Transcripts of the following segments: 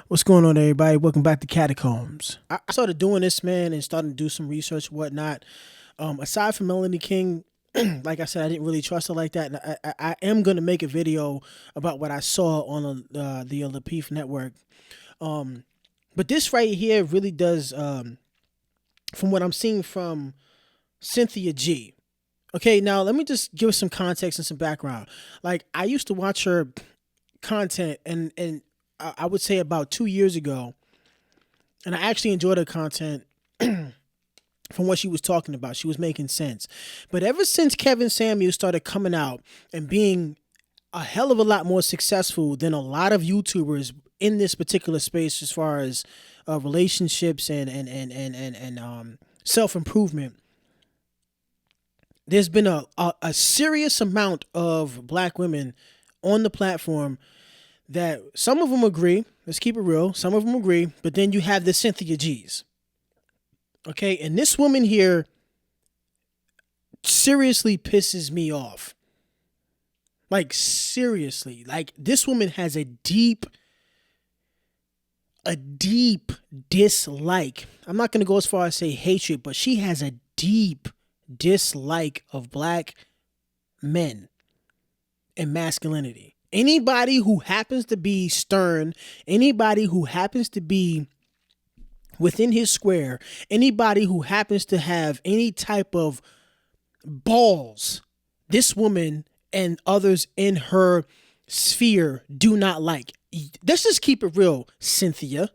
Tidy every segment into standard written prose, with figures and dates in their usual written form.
What's going on, everybody? Welcome back to Catacombs. I started doing this, man, and starting to do some research and whatnot. Aside from Melanie King, like I said, I didn't really trust her like that. And I am going to make a video about what I saw on the Lapeef network. But this right here really does, from what I'm seeing from Cynthia G. Okay, now let me just give some context and some background. Like, I used to watch her content, and I would say about 2 years ago, and I actually enjoyed her content from what she was talking about. She was making sense. But ever since Kevin Samuels started coming out and being a hell of a lot more successful than a lot of YouTubers in this particular space as far as relationships and self-improvement, there's been a serious amount of black women on the platform that some of them agree. Let's keep it real. Some of them agree, but then you have the Cynthia G's. Okay, and this woman here seriously pisses me off. Like, seriously. Like, this woman has a deep dislike. I'm not going to go as far as say hatred, but she has a deep dislike of black men and masculinity. Anybody who happens to be stern, anybody who happens to be within his square, anybody who happens to have any type of balls, this woman and others in her sphere do not like. Let's just keep it real, Cynthia.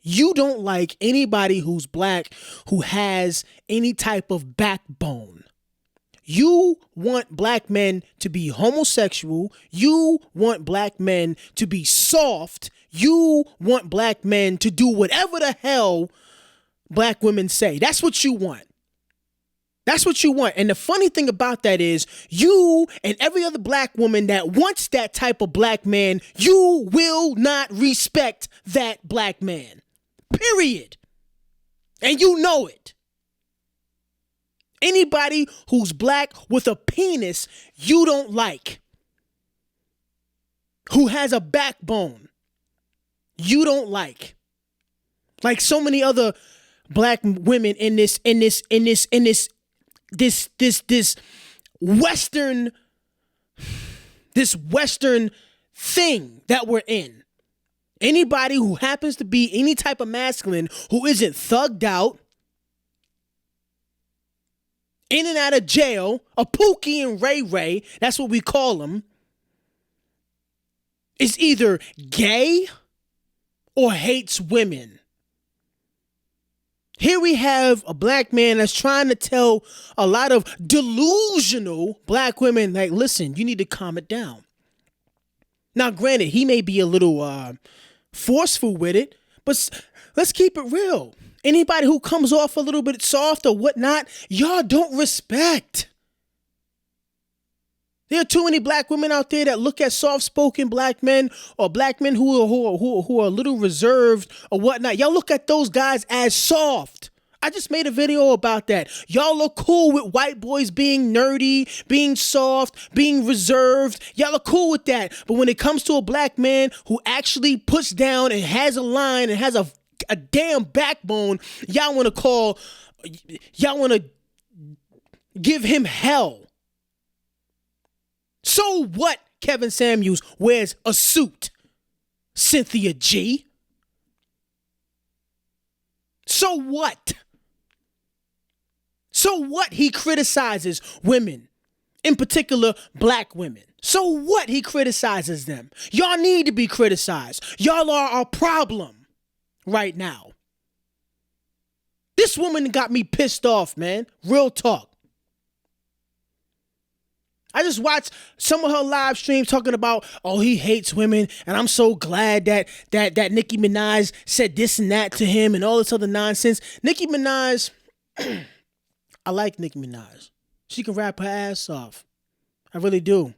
You don't like anybody who's black, who has any type of backbone. You want black men to be homosexual. You want black men to be soft. You want black men to do whatever the hell black women say. That's what you want. That's what you want. And the funny thing about that is you and every other black woman that wants that type of black man, you will not respect that black man. Period. And you know it. Anybody who's black with a penis you don't like, who has a backbone, you don't like. Like so many other black women in this Western thing that we're in. Anybody who happens to be any type of masculine who isn't thugged out, in and out of jail, a Pookie and Ray Ray, that's what we call them, is either gay or hates women. Here we have a black man that's trying to tell a lot of delusional black women, like, listen, you need to calm it down. Now, granted, he may be a little forceful with it, but let's keep it real. Anybody who comes off a little bit soft or whatnot, y'all don't respect. There are too many black women out there that look at soft-spoken black men or black men who are a little reserved or whatnot. Y'all look at those guys as soft. I just made a video about that. Y'all look cool with white boys being nerdy, being soft, being reserved. Y'all are cool with that. But when it comes to a black man who actually puts down and has a line and has a damn backbone, y'all want to give him hell. So what? Kevin Samuels wears a suit. Cynthia G. So what? So what? He criticizes women, in particular black women. So what? He criticizes them. Y'all need to be criticized. Y'all are a problem right now. This woman got me pissed off, man. Real talk. I just watched some of her live streams talking about, oh, he hates women, and I'm so glad that Nicki Minaj said this and that to him and all this other nonsense. Nicki Minaj, I like Nicki Minaj. She can rap her ass off. I really do.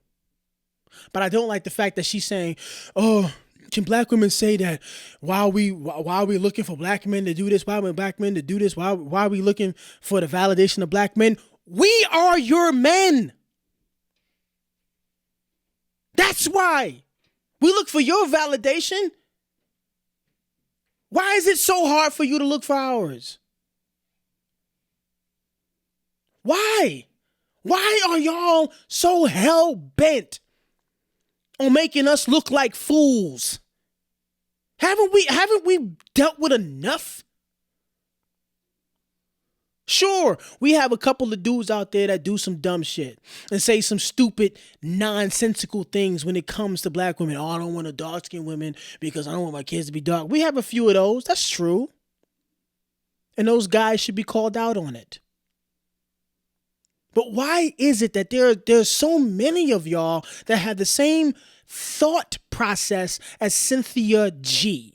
But I don't like the fact that she's saying, oh, can black women say that? Why are we looking for black men to do this? Why are black men to do this? Why are we looking for the validation of black men? We are your men. That's why. We look for your validation. Why is it so hard for you to look for ours? Why? Why are y'all so hell bent on making us look like fools? Haven't we dealt with enough? Sure, we have a couple of dudes out there that do some dumb shit and say some stupid, nonsensical things when it comes to black women. Oh, I don't want a dark-skinned women because I don't want my kids to be dark. We have a few of those. That's true. And those guys should be called out on it. But why is it that there's so many of y'all that have the same thought process as Cynthia G?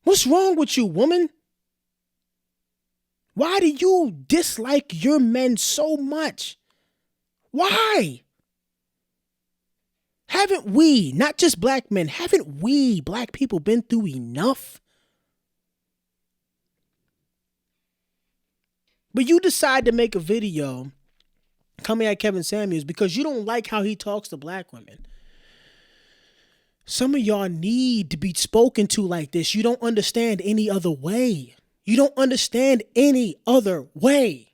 What's wrong with you, woman? Why do you dislike your men so much? Why? Haven't we, not just black men, haven't we, black people, been through enough? But you decide to make a video coming at Kevin Samuels because you don't like how he talks to black women. Some of y'all need to be spoken to like this. You don't understand any other way. You don't understand any other way.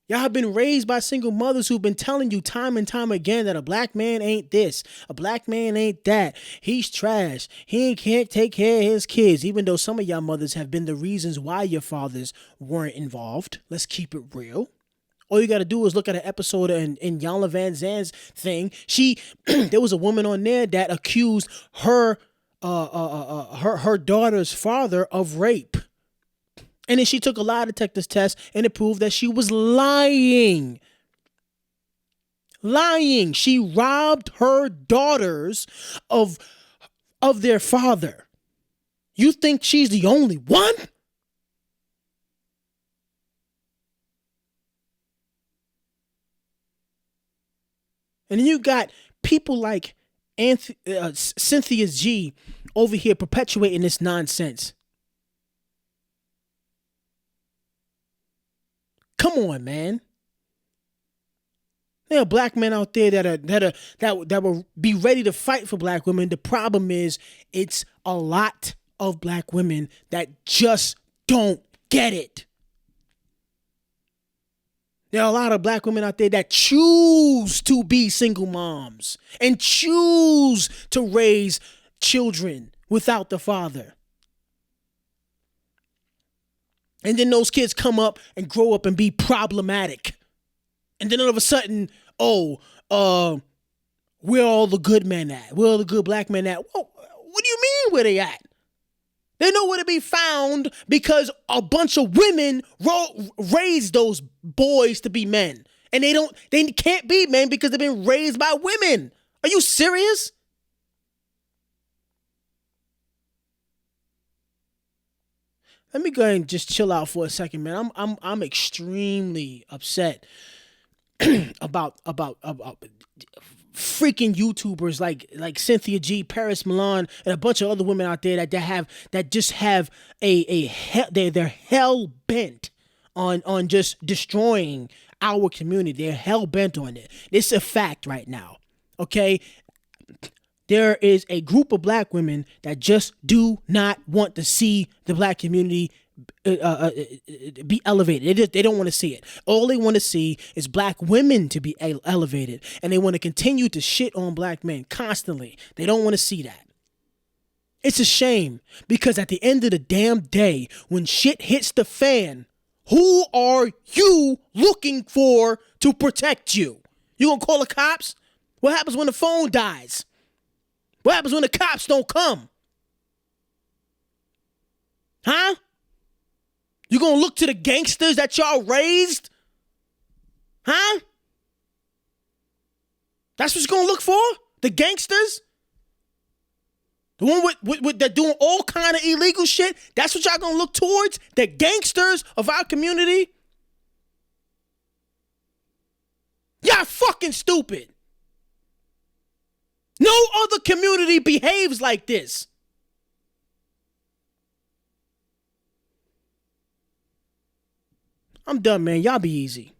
Y'all have been raised by single mothers who've been telling you time and time again that a black man ain't this, a black man ain't that. He's trash. He can't take care of his kids, even though some of y'all mothers have been the reasons why your fathers weren't involved. Let's keep it real. All you got to do is look at an episode in Yana Van Zandt's thing. There was a woman on there that accused her daughter's father of rape. And then she took a lie detector test and it proved that she was lying. Lying. She robbed her daughters of their father. You think she's the only one? And then you got people like Cynthia G over here perpetuating this nonsense. Come on, man. There are black men out there that will be ready to fight for black women. The problem is it's a lot of black women that just don't get it. There are a lot of black women out there that choose to be single moms and choose to raise children without the father. And then those kids come up and grow up and be problematic. And then all of a sudden, where all the good men at? Where all the good black men at? Well, what do you mean where they at? They're nowhere to be found because a bunch of women raised those boys to be men. And they can't be men because they've been raised by women. Are you serious? Let me go ahead and just chill out for a second, man. I'm extremely upset about freaking YouTubers like Cynthia G, Paris Milan, and a bunch of other women out there that just have they're hell bent on just destroying our community. They're hell bent on it. It's a fact right now. Okay. There is a group of black women that just do not want to see the black community be elevated. They don't want to see it. All they want to see is black women to be elevated. And they want to continue to shit on black men constantly. They don't want to see that. It's a shame because at the end of the damn day, when shit hits the fan, who are you looking for to protect you? You gonna call the cops? What happens when the phone dies? What happens when the cops don't come? Huh? You gonna look to the gangsters that y'all raised? Huh? That's what you're gonna look for? The gangsters? The one with that doing all kind of illegal shit? That's what y'all gonna look towards? The gangsters of our community? Y'all fucking stupid. No other community behaves like this. I'm done, man. Y'all be easy.